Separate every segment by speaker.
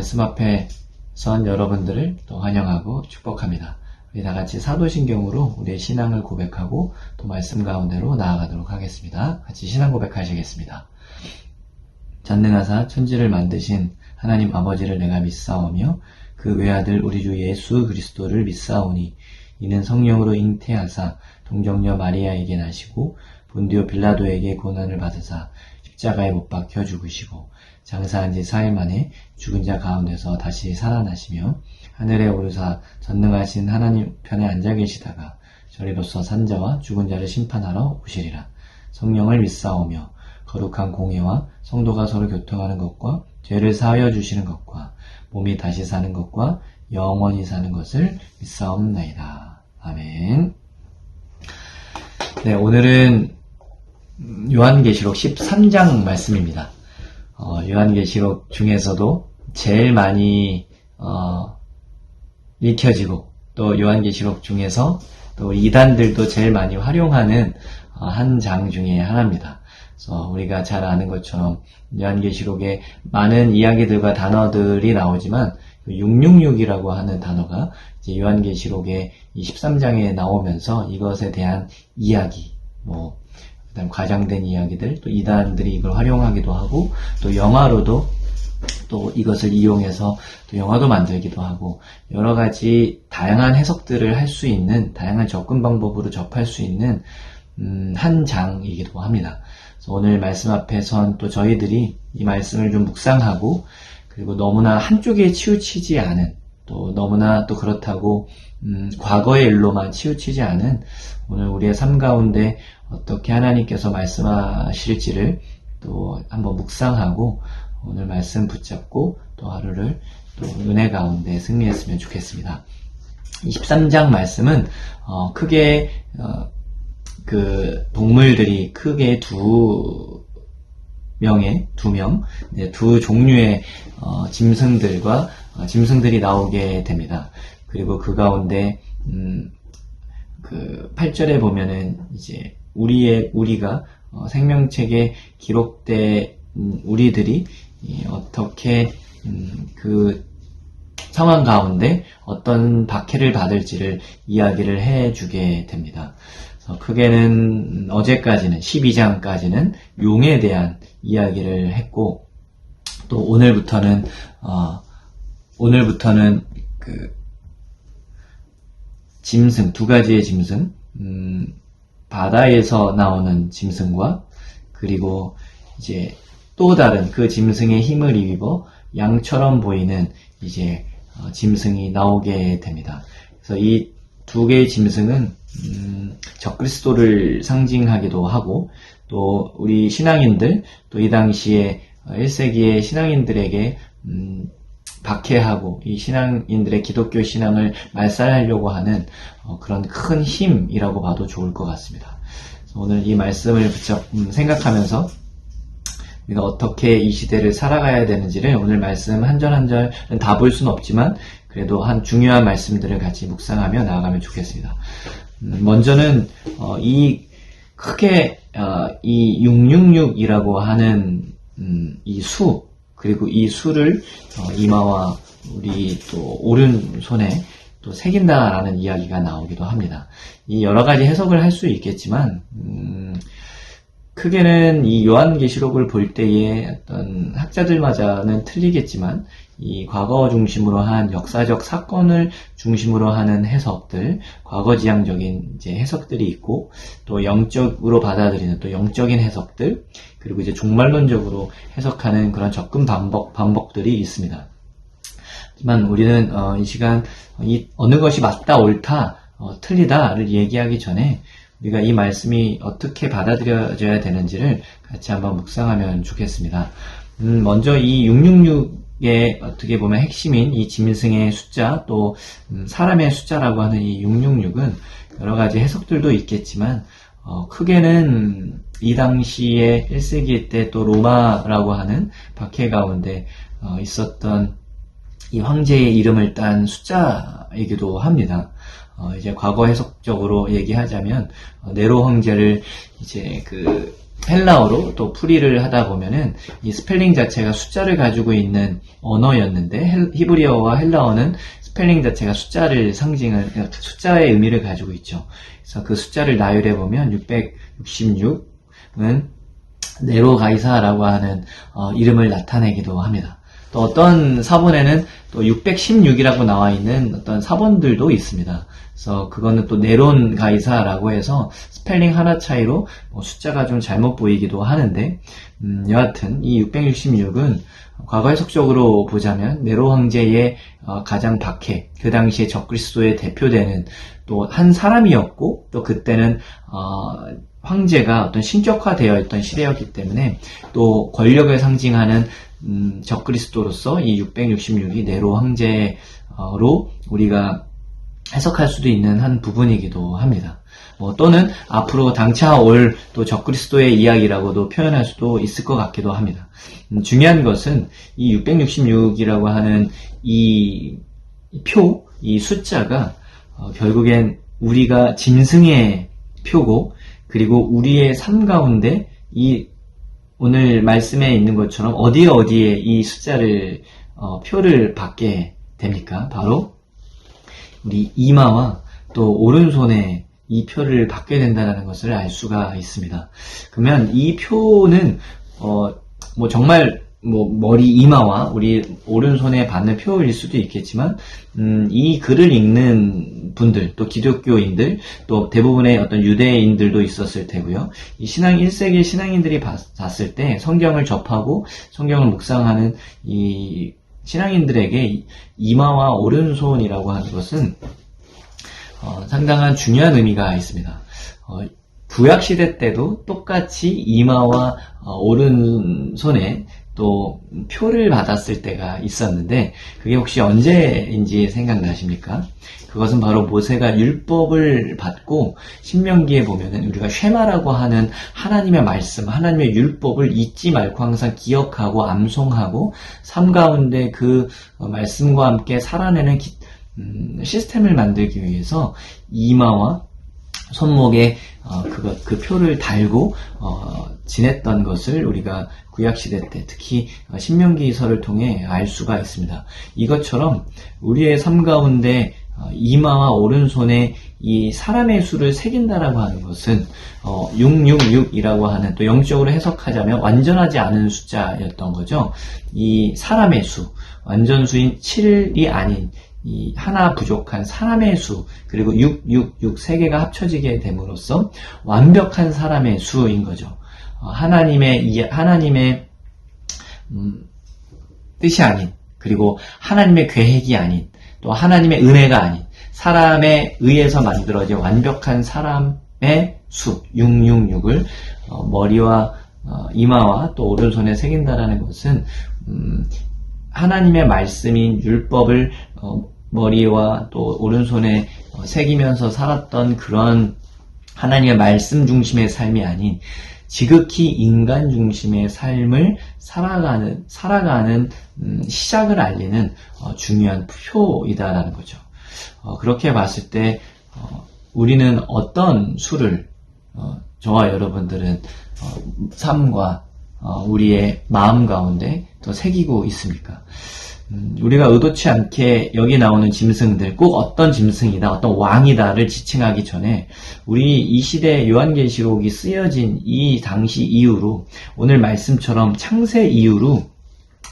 Speaker 1: 말씀 앞에 선 여러분들을 또 환영하고 축복합니다. 우리 다 같이 사도신경으로 우리의 신앙을 고백하고 또 말씀 가운데로 나아가도록 하겠습니다. 같이 신앙 고백하시겠습니다. 전능하사 천지를 만드신 하나님 아버지를 내가 믿사오며 그 외아들 우리 주 예수 그리스도를 믿사오니 이는 성령으로 잉태하사 동정녀 마리아에게 나시고 본디오 빌라도에게 고난을 받으사 십자가에 못 박혀 죽으시고 장사한 지 4일 만에 죽은 자 가운데서 다시 살아나시며 하늘에 오르사 전능하신 하나님 편에 앉아 계시다가 저리로서 산자와 죽은 자를 심판하러 오시리라. 성령을 믿사오며 거룩한 공예와 성도가 서로 교통하는 것과 죄를 사하여 주시는 것과 몸이 다시 사는 것과 영원히 사는 것을 믿사옵나이다. 아멘. 네, 오늘은 요한계시록 13장 말씀입니다. 요한계시록 중에서도 제일 많이 읽혀지고 또 요한계시록 중에서 또 이단들도 제일 많이 활용하는 한 장 중에 하나입니다. 그래서 우리가 잘 아는 것처럼 요한계시록에 많은 이야기들과 단어들이 나오지만 666이라고 하는 단어가 이제 요한계시록의 13장에 나오면서 이것에 대한 이야기, 그다음 과장된 이야기들, 또 이단들이 이걸 활용하기도 하고, 또 영화로도 또 이것을 이용해서 또 영화도 만들기도 하고, 여러 가지 다양한 해석들을 할 수 있는, 다양한 접근 방법으로 접할 수 있는, 한 장이기도 합니다. 그래서 오늘 말씀 앞에 선 또 저희들이 이 말씀을 좀 묵상하고, 그리고 너무나 한쪽에 치우치지 않은, 또 너무나 또 그렇다고, 과거의 일로만 치우치지 않은, 오늘 우리의 삶 가운데 어떻게 하나님께서 말씀하실지를 또 한번 묵상하고 오늘 말씀 붙잡고 또 하루를 또 은혜 가운데 승리했으면 좋겠습니다. 23장 말씀은 크게 그 동물들이 크게 두 종류의 짐승들과 짐승들이 나오게 됩니다. 그리고 그 가운데 그 8절에 보면은 이제 우리가 생명책에 기록된 우리들이 어떻게 그 상황 가운데 어떤 박해를 받을지를 이야기를 해주게 됩니다. 그래서 크게는 어제까지는 12장까지는 용에 대한 이야기를 했고 또 오늘부터는 그 짐승, 두 가지의 짐승, 바다에서 나오는 짐승과 그리고 이제 또 다른 그 짐승의 힘을 입어 양처럼 보이는 이제 짐승이 나오게 됩니다. 그래서 이 두 개의 짐승은 적그리스도를 상징하기도 하고 또 우리 신앙인들 또 이 당시에 1세기의 신앙인들에게 박해하고 이 신앙인들의 기독교 신앙을 말살하려고 하는 그런 큰 힘이라고 봐도 좋을 것 같습니다. 오늘 이 말씀을 생각하면서 우리가 어떻게 이 시대를 살아가야 되는지를 오늘 말씀 한 절 한 절은 다 볼 수는 없지만 그래도 한 중요한 말씀들을 같이 묵상하며 나아가면 좋겠습니다. 먼저는 크게 이 666이라고 하는 이 수, 그리고 이 수를 이마와 우리 또 오른손에 또 새긴다라는 이야기가 나오기도 합니다. 이 여러 가지 해석을 할 수 있겠지만 크게는 이 요한계시록을 볼 때에 어떤 학자들마다는 틀리겠지만 이 과거 중심으로 한 역사적 사건을 중심으로 하는 해석들, 과거지향적인 이제 해석들이 있고 또 영적으로 받아들이는 또 영적인 해석들, 그리고 이제 종말론적으로 해석하는 그런 접근 방법들이 있습니다. 하지만 우리는 이 시간 어느 것이 맞다, 옳다, 틀리다를 얘기하기 전에 우리가 이 말씀이 어떻게 받아들여져야 되는지를 같이 한번 묵상하면 좋겠습니다. 먼저 이 666의 어떻게 보면 핵심인 이 짐승의 숫자 또 사람의 숫자라고 하는 이 666은 여러 가지 해석들도 있겠지만 크게는 이 당시에 1세기 때 또 로마라고 하는 박해 가운데 있었던 이 황제의 이름을 딴 숫자이기도 합니다. 이제 과거 해석적으로 얘기하자면 네로 황제를 이제 그 헬라어로 또 풀이를 하다 보면은 이 스펠링 자체가 숫자를 가지고 있는 언어였는데 히브리어와 헬라어는 스펠링 자체가 숫자를 숫자의 의미를 가지고 있죠. 그래서 그 숫자를 나열해 보면 666은 네로 가이사라고 하는 이름을 나타내기도 합니다. 또 어떤 사본에는 또 616이라고 나와 있는 어떤 사본들도 있습니다. 그래서 그거는 또 네론 가이사라고 해서 스펠링 하나 차이로 숫자가 좀 잘못 보이기도 하는데, 여하튼 이 666은 과거 해석적으로 보자면 네로 황제의 가장 박해, 그 당시에 적그리스도의 대표되는 또 한 사람이었고, 또 그때는 황제가 어떤 신격화되어 있던 시대였기 때문에 또 권력을 상징하는 적그리스도로서 이 666이 네로 황제로 우리가 해석할 수도 있는 한 부분이기도 합니다. 또는 앞으로 당차 올 또 적그리스도의 이야기라고도 표현할 수도 있을 것 같기도 합니다. 중요한 것은 이 666이라고 하는 이 숫자가 결국엔 우리가 짐승의 표고, 그리고 우리의 삶 가운데 이 오늘 말씀에 있는 것처럼 어디에 이 숫자를 표를 받게 됩니까? 바로 우리 이마와 또 오른손에 이 표를 받게 된다는 것을 알 수가 있습니다. 그러면 이 표는 정말 머리 이마와 우리 오른손에 받는 표일 수도 있겠지만, 이 글을 읽는 분들, 또 기독교인들, 또 대부분의 어떤 유대인들도 있었을 테고요. 이 1세기 신앙인들이 봤을 때 성경을 접하고 성경을 묵상하는 이 신앙인들에게 이마와 오른손이라고 하는 것은 상당한 중요한 의미가 있습니다. 구약시대 때도 똑같이 이마와 오른손에 또 표를 받았을 때가 있었는데, 그게 혹시 언제인지 생각나십니까? 그것은 바로 모세가 율법을 받고 신명기에 보면은 우리가 쉐마라고 하는 하나님의 말씀, 하나님의 율법을 잊지 말고 항상 기억하고 암송하고 삶 가운데 그 말씀과 함께 살아내는 시스템을 만들기 위해서 이마와 손목에 그 표를 달고 지냈던 것을 우리가 구약시대 때 특히 신명기서를 통해 알 수가 있습니다. 이것처럼 우리의 삶 가운데 이마와 오른손에 이 사람의 수를 새긴다라고 하는 것은 666이라고 하는, 또 영적으로 해석하자면 완전하지 않은 숫자였던 거죠. 이 사람의 수, 완전수인 7이 아닌 이 하나 부족한 사람의 수, 그리고 666 세 개가 합쳐지게 됨으로써 완벽한 사람의 수인 거죠. 하나님의 뜻이 아닌, 그리고 하나님의 계획이 아닌, 또 하나님의 은혜가 아닌 사람에 의해서 만들어진 완벽한 사람의 수 666을 머리와 이마와 또 오른손에 새긴다라는 것은 하나님의 말씀인 율법을 머리와 또 오른손에 새기면서 살았던 그런 하나님의 말씀 중심의 삶이 아닌 지극히 인간 중심의 삶을 살아가는 시작을 알리는 중요한 표이다라는 거죠. 그렇게 봤을 때 우리는 어떤 수를 저와 여러분들은 삶과 우리의 마음 가운데 더 새기고 있습니까? 우리가 의도치 않게 여기 나오는 짐승들, 꼭 어떤 짐승이다, 어떤 왕이다를 지칭하기 전에 우리 이 시대 요한계시록이 쓰여진 이 당시 이후로, 오늘 말씀처럼 창세 이후로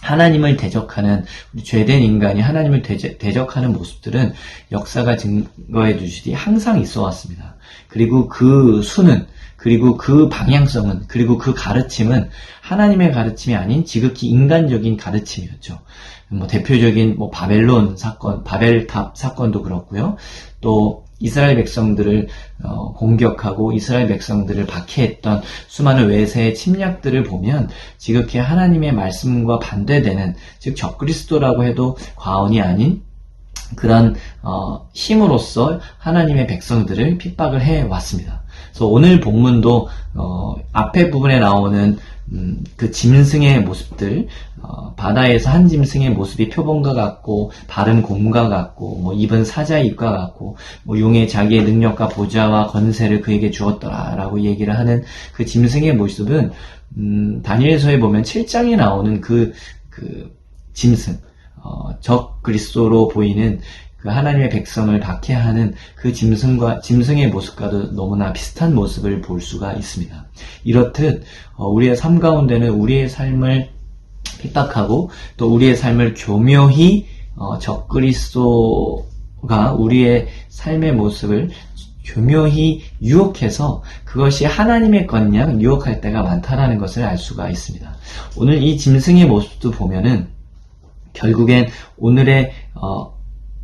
Speaker 1: 하나님을 대적하는, 우리 죄된 인간이 하나님을 대적하는 모습들은 역사가 증거해 주시니 항상 있어 왔습니다. 그리고 그 수는, 그리고 그 방향성은, 그리고 그 가르침은 하나님의 가르침이 아닌 지극히 인간적인 가르침이었죠. 대표적인 바벨론 사건, 바벨탑 사건도 그렇고요. 또 이스라엘 백성들을 공격하고 이스라엘 백성들을 박해했던 수많은 외세의 침략들을 보면 지극히 하나님의 말씀과 반대되는, 즉 적그리스도라고 해도 과언이 아닌 그런 힘으로써 하나님의 백성들을 핍박을 해왔습니다. 그래서 오늘 본문도 앞에 부분에 나오는 그 짐승의 모습들, 바다에서 한 짐승의 모습이 표범과 같고, 발은 곰과 같고, 뭐 입은 사자의 입과 같고, 뭐 용의 자기의 능력과 보좌와 건세를 그에게 주었더라라고 얘기를 하는 그 짐승의 모습은 다니엘서에 보면 7장에 나오는 그 짐승, 적 그리스도로 보이는 그 하나님의 백성을 박해하는 그 짐승의 모습과도 너무나 비슷한 모습을 볼 수가 있습니다. 이렇듯 우리의 삶 가운데는 우리의 삶을 핍박하고 또 우리의 삶을 교묘히 적 그리스도가 우리의 삶의 모습을 교묘히 유혹해서 그것이 하나님의 것양 유혹할 때가 많다라는 것을 알 수가 있습니다. 오늘 이 짐승의 모습도 보면은 결국엔 오늘의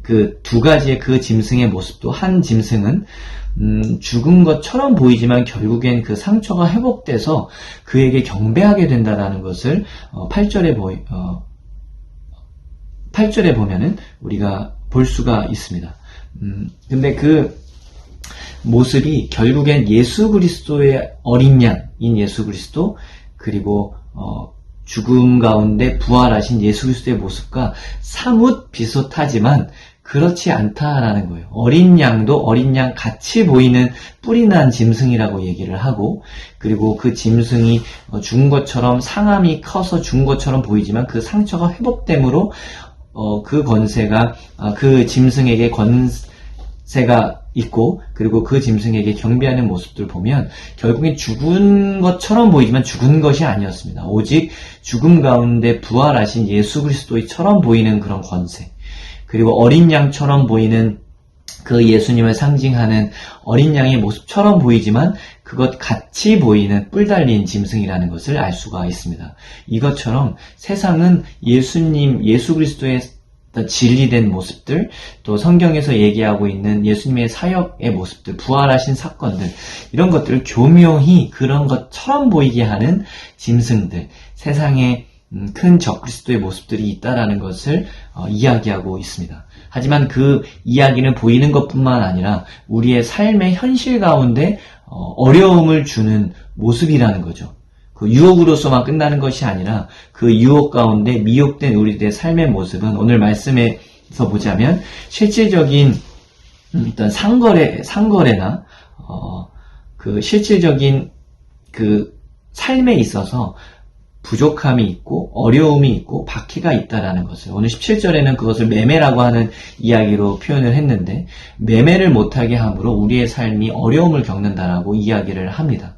Speaker 1: 그 두 가지의 그 짐승의 모습도 한 짐승은 죽은 것처럼 보이지만 결국엔 그 상처가 회복돼서 그에게 경배하게 된다라는 것을 8절에 보면은 우리가 볼 수가 있습니다. 근데 그 모습이 결국엔 예수 그리스도의 어린 양인 예수 그리스도 그리고 죽음 가운데 부활하신 예수 그리스도의 모습과 사뭇 비슷하지만 그렇지 않다라는 거예요. 어린 양도 어린 양 같이 보이는 뿔이 난 짐승이라고 얘기를 하고, 그리고 그 짐승이 죽은 것처럼 상함이 커서 죽은 것처럼 보이지만 그 상처가 회복됨으로 그 권세가 그 짐승에게 권세가 있고, 그리고 그 짐승에게 경배하는 모습들 보면 결국엔 죽은 것처럼 보이지만 죽은 것이 아니었습니다. 오직 죽음 가운데 부활하신 예수 그리스도처럼 보이는 그런 권세, 그리고 어린 양처럼 보이는 그 예수님을 상징하는 어린 양의 모습처럼 보이지만 그것 같이 보이는 뿔 달린 짐승이라는 것을 알 수가 있습니다. 이것처럼 세상은 예수 그리스도의 진리된 모습들, 또 성경에서 얘기하고 있는 예수님의 사역의 모습들, 부활하신 사건들, 이런 것들을 교묘히 그런 것처럼 보이게 하는 짐승들, 세상에 큰 적그리스도의 모습들이 있다라는 것을 이야기하고 있습니다. 하지만 그 이야기는 보이는 것뿐만 아니라 우리의 삶의 현실 가운데 어려움을 주는 모습이라는 거죠. 그 유혹으로서만 끝나는 것이 아니라 그 유혹 가운데 미혹된 우리들의 삶의 모습은 오늘 말씀에서 보자면 실질적인 어떤 상거래나 그 실질적인 그 삶에 있어서 부족함이 있고 어려움이 있고 박해가 있다라는 것을, 오늘 17절에는 그것을 매매라고 하는 이야기로 표현을 했는데, 매매를 못하게 함으로 우리의 삶이 어려움을 겪는다라고 이야기를 합니다.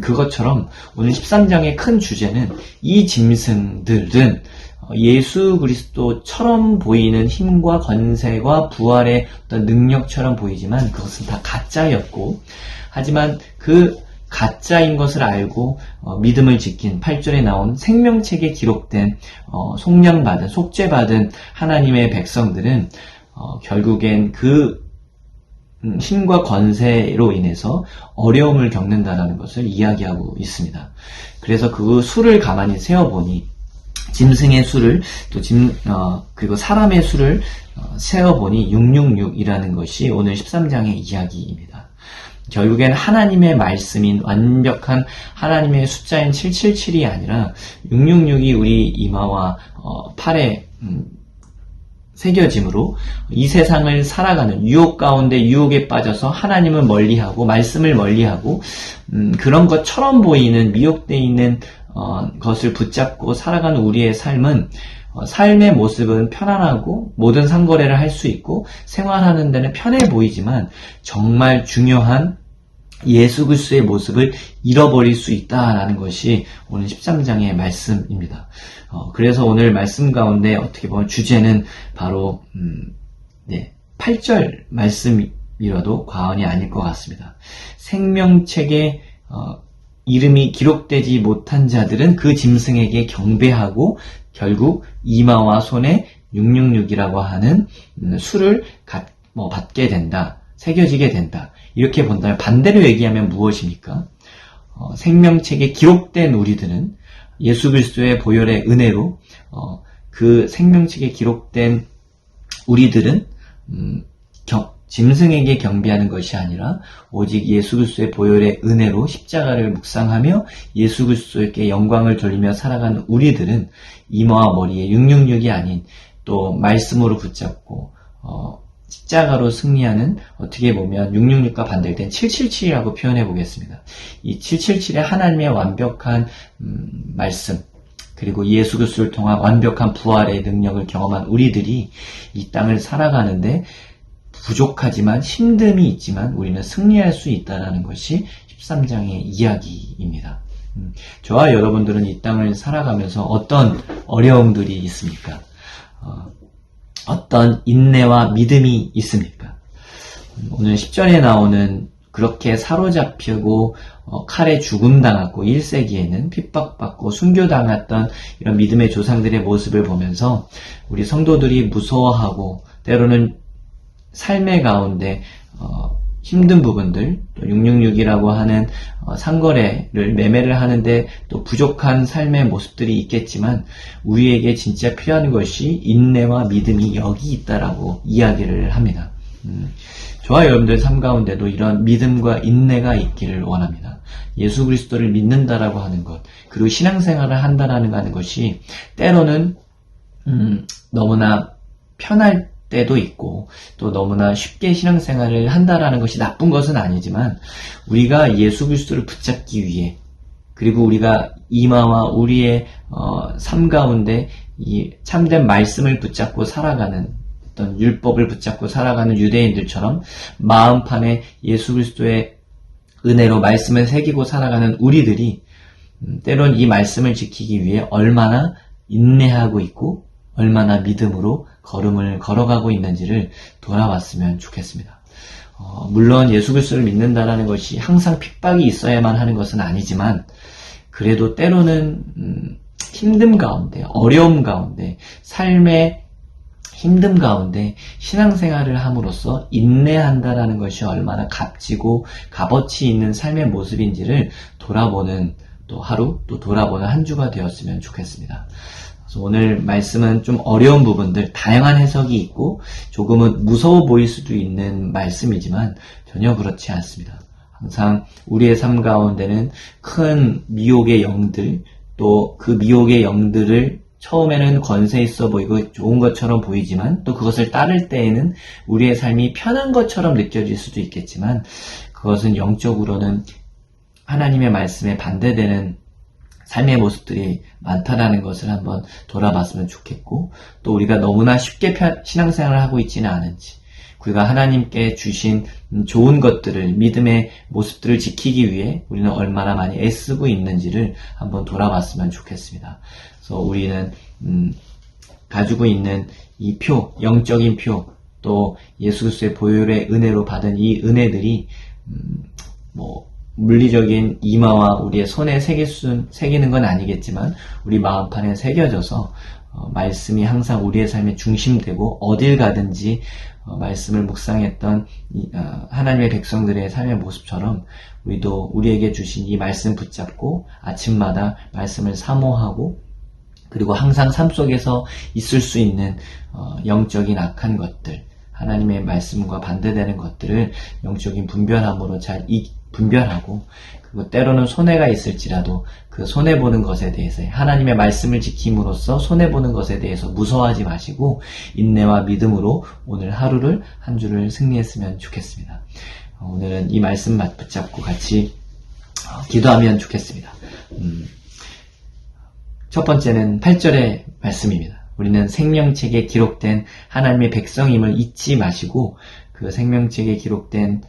Speaker 1: 그것처럼 오늘 13장의 큰 주제는 이 짐승들은 예수 그리스도처럼 보이는 힘과 권세와 부활의 어떤 능력처럼 보이지만 그것은 다 가짜였고, 하지만 그 가짜인 것을 알고 믿음을 지킨 8절에 나온 생명책에 기록된 속죄받은 하나님의 백성들은 결국엔 그 힘과 권세로 인해서 어려움을 겪는다라는 것을 이야기하고 있습니다. 그래서 그 수를 가만히 세어보니 짐승의 수를 또 그리고 사람의 수를 세어보니 666이라는 것이 오늘 13장의 이야기입니다. 결국엔 하나님의 말씀인 완벽한 하나님의 숫자인 777이 아니라 666이 우리 이마와 팔에 새겨짐으로 이 세상을 살아가는 유혹 가운데 유혹에 빠져서 하나님을 멀리하고 말씀을 멀리하고 그런 것처럼 보이는 미혹되어 있는 것을 붙잡고 살아가는 우리의 삶은 삶의 모습은 편안하고 모든 상거래를 할 수 있고 생활하는 데는 편해 보이지만 정말 중요한 예수 그리스도의 모습을 잃어버릴 수 있다라는 것이 오늘 13장의 말씀입니다. 그래서 오늘 말씀 가운데 어떻게 보면 주제는 바로 8절 말씀이라도 과언이 아닐 것 같습니다. 생명책에 이름이 기록되지 못한 자들은 그 짐승에게 경배하고 결국 이마와 손에 666이라고 하는 수를 받게 된다. 새겨지게 된다. 이렇게 본다면 반대로 얘기하면 무엇입니까? 생명책에 기록된 우리들은 예수 그리스도의 보혈의 은혜로 그 생명책에 기록된 우리들은 짐승에게 경배하는 것이 아니라 오직 예수 그리스도의 보혈의 은혜로 십자가를 묵상하며 예수 그리스도께 영광을 돌리며 살아가는 우리들은 이마와 머리에 666이 아닌 또 말씀으로 붙잡고 십자가로 승리하는, 어떻게 보면 666과 반대된 777이라고 표현해 보겠습니다. 이 777의 하나님의 완벽한 말씀, 그리고 예수 그리스도를 통한 완벽한 부활의 능력을 경험한 우리들이 이 땅을 살아가는데 부족하지만 힘듦이 있지만 우리는 승리할 수 있다는 것이 13장의 이야기입니다. 저와 여러분들은 이 땅을 살아가면서 어떤 어려움들이 있습니까? 어떤 인내와 믿음이 있습니까? 오늘 10절에 나오는 그렇게 사로잡히고 칼에 죽음당하고 1세기에는 핍박받고 순교당했던 이런 믿음의 조상들의 모습을 보면서 우리 성도들이 무서워하고 때로는 삶의 가운데 힘든 부분들, 또 666이라고 하는 상거래를 매매를 하는데 또 부족한 삶의 모습들이 있겠지만 우리에게 진짜 필요한 것이 인내와 믿음이 여기 있다라고 이야기를 합니다. 저와 여러분들 삶 가운데도 이런 믿음과 인내가 있기를 원합니다. 예수 그리스도를 믿는다라고 하는 것, 그리고 신앙생활을 한다라는 것이 때로는 너무나 편할 때도 있고 또 너무나 쉽게 신앙생활을 한다라는 것이 나쁜 것은 아니지만 우리가 예수 그리스도를 붙잡기 위해, 그리고 우리가 이마와 우리의 삶 가운데 이 참된 말씀을 붙잡고 살아가는, 어떤 율법을 붙잡고 살아가는 유대인들처럼 마음판에 예수 그리스도의 은혜로 말씀을 새기고 살아가는 우리들이 때론 이 말씀을 지키기 위해 얼마나 인내하고 있고 얼마나 믿음으로 걸음을 걸어가고 있는지를 돌아봤으면 좋겠습니다. 물론 예수 그리스도를 믿는다라는 것이 항상 핍박이 있어야만 하는 것은 아니지만 그래도 때로는 힘듦 가운데, 어려움 가운데, 삶의 힘듦 가운데 신앙생활을 함으로써 인내한다라는 것이 얼마나 값지고 값어치 있는 삶의 모습인지를 돌아보는 또 하루, 또 돌아보는 한 주가 되었으면 좋겠습니다. 그래서 오늘 말씀은 좀 어려운 부분들, 다양한 해석이 있고 조금은 무서워 보일 수도 있는 말씀이지만 전혀 그렇지 않습니다. 항상 우리의 삶 가운데는 큰 미혹의 영들, 또 그 미혹의 영들을 처음에는 권세 있어 보이고 좋은 것처럼 보이지만 또 그것을 따를 때에는 우리의 삶이 편한 것처럼 느껴질 수도 있겠지만 그것은 영적으로는 하나님의 말씀에 반대되는 삶의 모습들이 많다라는 것을 한번 돌아봤으면 좋겠고, 또 우리가 너무나 쉽게 신앙생활을 하고 있지는 않은지, 우리가 하나님께 주신 좋은 것들을, 믿음의 모습들을 지키기 위해 우리는 얼마나 많이 애쓰고 있는지를 한번 돌아봤으면 좋겠습니다. 그래서 우리는 가지고 있는 이 표, 영적인 표, 또 예수 그리스도의 보혈의 은혜로 받은 이 은혜들이 물리적인 이마와 우리의 손에 새기는 건 아니겠지만 우리 마음판에 새겨져서 말씀이 항상 우리의 삶의 중심되고 어딜 가든지 말씀을 묵상했던 하나님의 백성들의 삶의 모습처럼 우리도 우리에게 주신 이 말씀 붙잡고 아침마다 말씀을 사모하고, 그리고 항상 삶 속에서 있을 수 있는 영적인 악한 것들, 하나님의 말씀과 반대되는 것들을 영적인 분별함으로 잘 분별하고, 그리고 때로는 손해가 있을지라도 그 손해보는 것에 대해서, 하나님의 말씀을 지킴으로써 손해보는 것에 대해서 무서워하지 마시고 인내와 믿음으로 오늘 하루를, 한 주를 승리했으면 좋겠습니다. 오늘은 이 말씀 붙잡고 같이 기도하면 좋겠습니다. 첫 번째는 8절의 말씀입니다. 우리는 생명책에 기록된 하나님의 백성임을 잊지 마시고 그 생명책에 기록된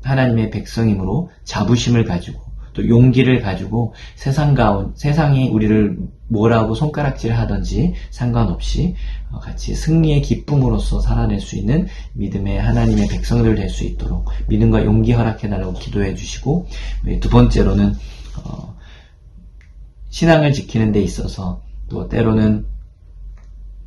Speaker 1: 하나님의 백성임으로 자부심을 가지고 또 용기를 가지고 세상이 우리를 뭐라고 손가락질 하든지 상관없이 같이 승리의 기쁨으로써 살아낼 수 있는 믿음의 하나님의 백성들 될 수 있도록 믿음과 용기 허락해달라고 기도해 주시고, 두 번째로는 신앙을 지키는 데 있어서 또 때로는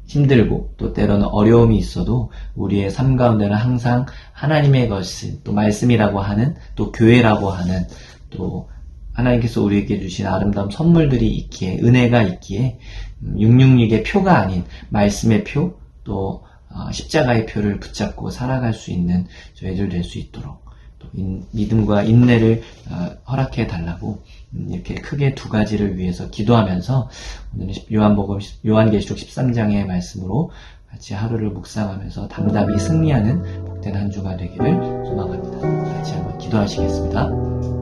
Speaker 1: 힘들고 또 때로는 어려움이 있어도 우리의 삶 가운데는 항상 하나님의 것을, 또 말씀이라고 하는, 또 교회라고 하는, 또 하나님께서 우리에게 주신 아름다운 선물들이 있기에, 은혜가 있기에 666의 표가 아닌 말씀의 표, 또 십자가의 표를 붙잡고 살아갈 수 있는 저희들 될 수 있도록 또 믿음과 인내를 허락해 달라고 이렇게 크게 두 가지를 위해서 기도하면서 오늘은 요한계시록 13장의 말씀으로 같이 하루를 묵상하면서 담담히 승리하는 복된 한 주가 되기를 소망합니다. 같이 한번 기도하시겠습니다.